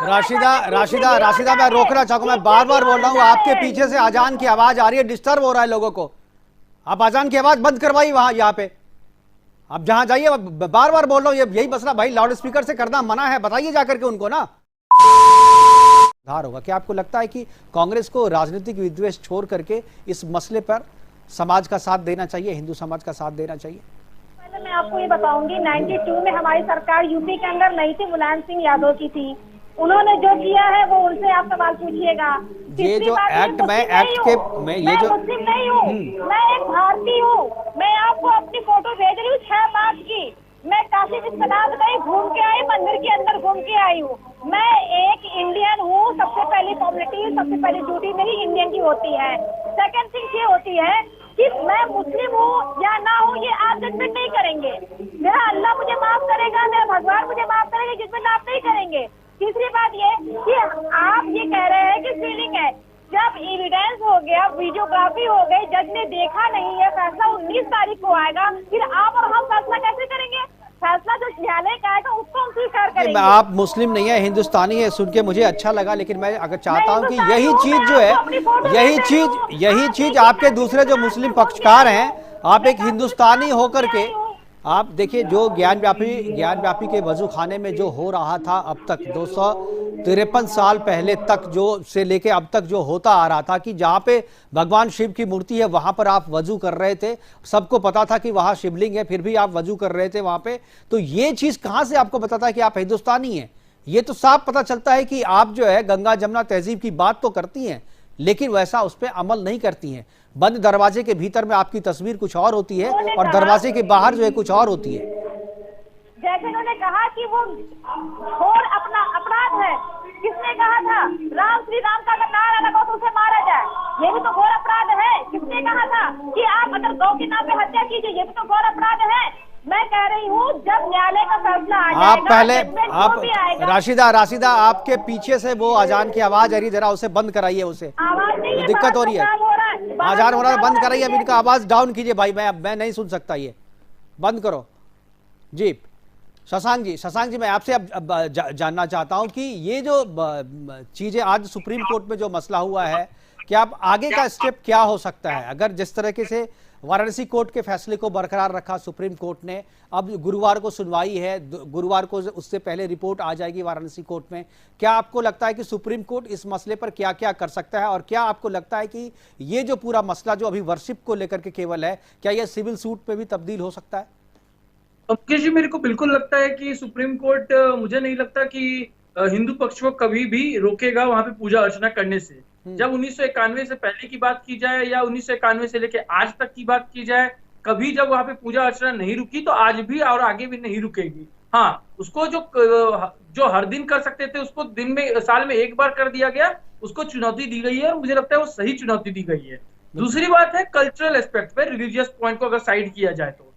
राशिदा मैं रोकना चाहूंगा, मैं बार बार बोल रहा हूँ, आपके पीछे से अजान की आवाज आ रही है, डिस्टर्ब हो रहा है लोगों को। आप अजान की आवाज बंद करवाइए वहां, यहाँ पे आप जहां जाइए। बार बार बोल रहा हूँ, यही मसला भाई, लाउड स्पीकर से करना मना है, बताइए जाकर के उनको ना। सुधार होगा क्या? आपको लगता है कि कांग्रेस को राजनीतिक विद्वेष छोड़ करके इस मसले पर समाज का साथ देना चाहिए, हिंदू समाज का साथ देना चाहिए? मैं आपको ये बताऊंगी, 92 में हमारी सरकार यूपी के अंदर नहीं थी, मुलायम सिंह यादव की थी। उन्होंने जो किया है वो उनसे आप सवाल पूछिएगा। ये जो एक्ट में ये जो मुस्लिम नहीं हूँ, मैं एक भारतीय हूँ। मैं आपको अपनी फोटो भेज रही हूँ 6 मार्च की। मैं काशी विश्वनाथ गई, घूम के आई, मंदिर के अंदर घूम के आई हूँ। मैं एक इंडियन हूँ। सबसे पहली फॉर्मेलिटी, सबसे पहली ड्यूटी मेरी इंडियन की होती है। सेकंड थिंग ये होती है कि मैं मुस्लिम हूँ या ना हूँ, ये आप जजमेंट नहीं करेंगे। मेरा अल्लाह मुझे माफ करेगा, मेरा भगवान मुझे माफ करेगा, जजमेंट आप नहीं करेंगे। तीसरी बात ये कि आप ये कह रहे हैं कि फीलिंग है। जब एविडेंस हो गया, वीडियोग्राफी हो गई, जज ने देखा नहीं है, फैसला 19 तारीख को आएगा, फिर आप और हम फैसला कैसे करेंगे? फैसला जो न्यायालय का आएगा उसको हम स्वीकार करेंगे। आप मुस्लिम नहीं है, हिंदुस्तानी है, सुन के मुझे अच्छा लगा, लेकिन मैं अगर चाहता हूं कि यही चीज जो है, यही चीज आपके दूसरे जो मुस्लिम पक्षकार हैं, आप एक हिंदुस्तानी होकर के आप देखिए, जो ज्ञान व्यापी के वजू खाने में जो हो रहा था अब तक 253 साल पहले तक, जो से लेके अब तक जो होता आ रहा था कि जहाँ पे भगवान शिव की मूर्ति है वहां पर आप वजू कर रहे थे, सबको पता था कि वहां शिवलिंग है, फिर भी आप वजू कर रहे थे वहां पे। तो ये चीज कहां से आपको पता था कि आप हिंदुस्तानी हैं? ये तो साफ पता चलता है कि आप जो है गंगा जमुना तहजीब की बात तो करती हैं, लेकिन वैसा उस पर अमल नहीं करती हैं। बंद दरवाजे के भीतर में आपकी तस्वीर कुछ और होती है और दरवाजे के बाहर जो है कुछ और होती है। जैसे उन्होंने कहा कि वो घोर अपना अपराध है। किसने कहा था? राम श्री राम का अगर नारा लगा तो उसे मारा जाए, ये भी तो घोर अपराध है। किसने कहा था कि आप अगर गौ के नाम पे हत्या कीजिए, ये भी तो घोर अपराध है। मैं कह रही हूँ जब न्यायालय का फैसला आ जाएगा, आप पहले राशिदा आपके पीछे से वो अजान की आवाज आ रही, जरा उसे बंद कराइए, उसे आवाज नहीं है, दिक्कत हो रही है, अजान हो रहा है, बंद कराइए। अब इनका आवाज डाउन कीजिए भाई, मैं नहीं सुन सकता, ये बंद करो जी। शशांक जी मैं आपसे अब जानना चाहता हूं कि ये जो चीजें आज सुप्रीम कोर्ट में जो मसला हुआ है, क्या अब आगे का स्टेप क्या हो सकता है? अगर जिस तरीके से वाराणसी कोर्ट के फैसले को बरकरार रखा सुप्रीम कोर्ट ने, अब गुरुवार को सुनवाई है, गुरुवार को उससे पहले रिपोर्ट आ जाएगी वाराणसी कोर्ट में, क्या आपको लगता है कि सुप्रीम कोर्ट इस मसले पर क्या क्या कर सकता है? और क्या आपको लगता है कि ये जो पूरा मसला जो अभी वर्शिप को लेकर के केवल है, क्या यह सिविल सूट पे भी तब्दील हो सकता है? मुकेश जी, मेरे को बिल्कुल लगता है कि सुप्रीम कोर्ट, मुझे नहीं लगता कि हिंदू पक्ष को कभी भी रोकेगा वहां पे पूजा अर्चना करने से। जब 1991 से पहले की बात की जाए या 1991 से लेके आज तक की बात की जाए, कभी जब वहां पे पूजा अर्चना नहीं रुकी तो आज भी और आगे भी नहीं रुकेगी। हाँ, उसको जो हर दिन कर सकते थे उसको दिन में, साल में एक बार कर दिया गया, उसको चुनौती दी गई है और मुझे लगता है वो सही चुनौती दी गई है। दूसरी बात है कल्चरल एस्पेक्ट पे, रिलीजियस पॉइंट को अगर साइड किया जाए तो,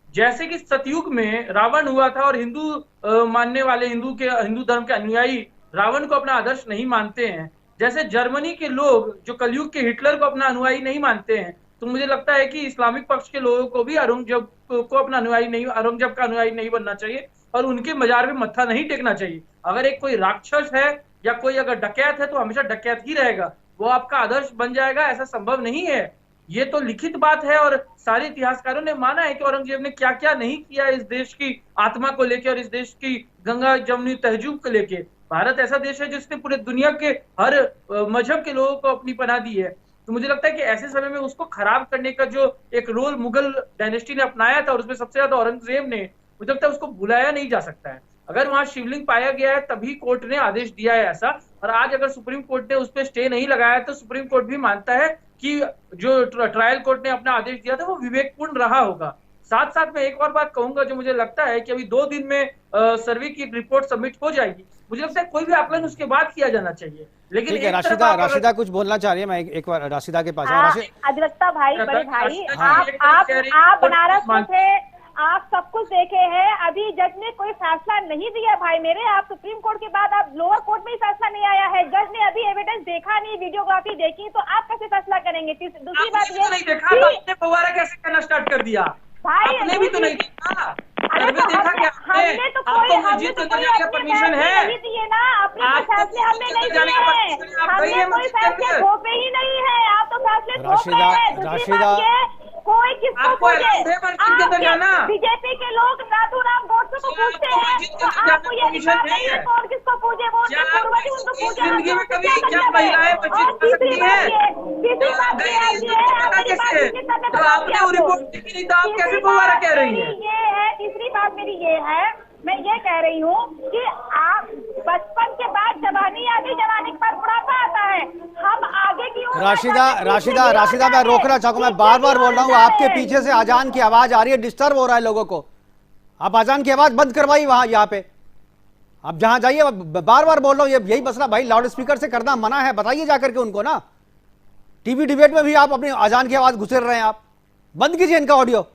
जैसे कि सतयुग में रावण हुआ था और हिंदू मानने वाले, हिंदू धर्म के अनुयायी रावण को अपना आदर्श नहीं मानते हैं, जैसे जर्मनी के लोग जो कलयुग के हिटलर को अपना अनुयायी नहीं मानते हैं, तो मुझे लगता है कि इस्लामिक पक्ष के लोगों को भी औरंगजेब को अपना अनुयायी नहीं, औरंगजेब का अनुयायी नहीं बनना चाहिए और उनके मजार पे मत्था नहीं टेकना चाहिए। अगर एक कोई राक्षस है या कोई अगर डकैत है तो हमेशा डकैत ही रहेगा, वो आपका आदर्श बन जाएगा, ऐसा संभव नहीं है। ये तो लिखित बात है और सारे इतिहासकारों ने माना है कि औरंगजेब ने क्या क्या नहीं किया इस देश की आत्मा को लेकर और इस देश की गंगा जमुनी तहजीब को लेकर। भारत ऐसा देश है जिसने पूरे दुनिया के हर मजहब के लोगों को अपनी पनाह दी है। तो मुझे लगता है कि ऐसे समय में उसको खराब करने का जो एक रोल मुगल डायनेस्टी ने अपनाया था और उसमें सबसे ज्यादा औरंगजेब ने, मुझे लगता है उसको भुलाया नहीं जा सकता है। अगर वहां शिवलिंग पाया गया है तभी कोर्ट ने आदेश दिया है ऐसा, और आज अगर सुप्रीम कोर्ट ने उस पर स्टे नहीं लगाया तो सुप्रीम कोर्ट भी मानता है कि जो ट्रायल कोर्ट ने अपना आदेश दिया था वो विवेकपूर्ण रहा होगा। साथ साथ मैं एक और बात कहूंगा, जो मुझे लगता है कि अभी 2 दिन में सर्वे की रिपोर्ट सबमिट हो जाएगी, मुझे लगता है कोई भी आकलन उसके बाद किया जाना चाहिए। लेकिन राशिदा कुछ बोलना चाह रही है, मैं एक बार राशिदा के पास। अधिवक्ता भाई, बड़े भाई, आप बनारस में थे, आप सब कुछ देखे हैं, अभी जज ने कोई फैसला नहीं दिया भाई मेरे। आप सुप्रीम कोर्ट के बाद आप लोअर कोर्ट में ही फैसला नहीं आया है, जज ने अभी एविडेंस देखा नहीं, वीडियोग्राफी देखी, तो आप कैसे फैसला करेंगे? दूसरी बात ये नहीं देखा, आपने फव्वारा कैसे करना स्टार्ट कर दिया? भाई, आपने भी तो नहीं देखा। हमने तो कोई मस्जिद के अंदर जाने का परमिशन है? नहीं दिए ना, अपने आपको फैसले हमने मस्जिद के नहीं अंदर जाने दिए का हैं। परमिशन है, आप गई हमने हैं कोई मस्जिद के फैसले अंदर? थोपे ही नहीं है, आप तो फैसले थोप राशिदा, रहे हैं। दूसरी राशिदा, बात ये, कोई किसको आपको पूछे? अलाउड है मस्जिद के अंदर जाना? बीजेपी के लोग नाथूराम गोडसे को क्या पूछते आपको हैं, मस्जिद के तो अंदर आपको जाने ये परमिशन अधिकार नहीं है है? कौन किसको पूछे? वो क्या उनके पूर्वज उनको इस पूछे। जिंदगी में आपको कभी क्या क्या मतलब है? महिलाएं मस्जिद और जा सकती तीसरी बात हैं? ये, तीसरी बात गई ये नहीं, आती तो है, पता आप मेरी बात कैसे? सुनिए, तब मैं तो बताऊंगी आपने वो आपको। रिपोर्ट देखी नहीं, तो आप कैसे तीसरी फव्वारा बात कह रही मेरी हैं? ये है, तीसरी बात मेरी ये है, मैं ये कह रही हूँ कि आप बचपन के बाद जवानी आती, जवानी के बाद बुढ़ापा आता है। हम आगे की ओर राशिदा, बढ़ जाते हैं, राशिदा, पीछे की ओर राशिदा, मैं जाते हैं, रोकना चाहूंगा, मैं पीछे बार की बार ओर बोल रहा हूँ, जाते आपके हैं। पीछे से अजान की आवाज आ रही है, डिस्टर्ब हो रहा है लोगों को। आप अजान की आवाज बंद करवाइए वहां, यहाँ पे आप जहां जाइए। बार बार बोल रहा हूँ, यही मसला भाई, लाउड स्पीकर से करना मना है, बताइए जाकर के उनको ना। टीवी डिबेट में भी आप अपनी अजान की आवाज घुसेड़ रहे हैं, आप बंद कीजिए इनका ऑडियो।